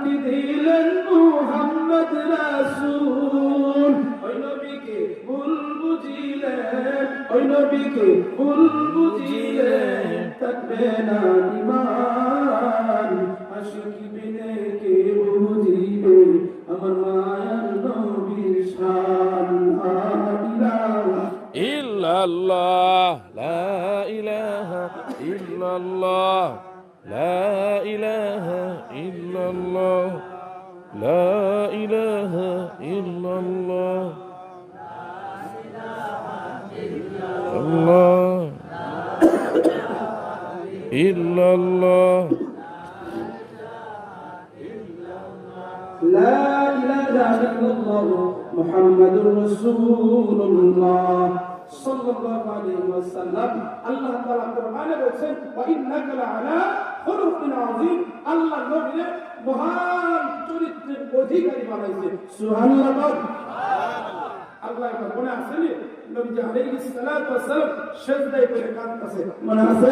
কি দিলেন মুহাম্মদ রাসূল ওই নবীকে ভুল বুঝিলেন ওই নবীকে ভুল বুঝিলেন থাকবে না ঈমান আশিকি বিনে কে বুঝিবে আমার মায়ার নবীর শান লা ইলাহা ইল্লাল্লাহ লা ইলাহা ইল্লাল্লাহ লা ইলাহা ইল্লাল্লাহ লা ইলাহা ইল্লাল্লাহ আল্লাহ ইল্লাল্লাহ লা ইলাহা ইল্লাল্লাহ মুহাম্মাদুর রাসূলুল্লাহ সাল্লাল্লাহু আলাইহি ওয়াসাল্লাম আল্লাহ তাআলা কোরআনে বলেন ওয়া ইন্নাকা লাআলা খুলুকিন আযীম আল্লাহ নবীকে মহান চরিত্রের অধিকারী বানাইছে সুবহানাল্লাহ আল্লাহ মনে আছে নবী আলাইহিস সালাতু ওয়াস সালাম সিজদায় পড়ে কাঁদতেছে মনে আছে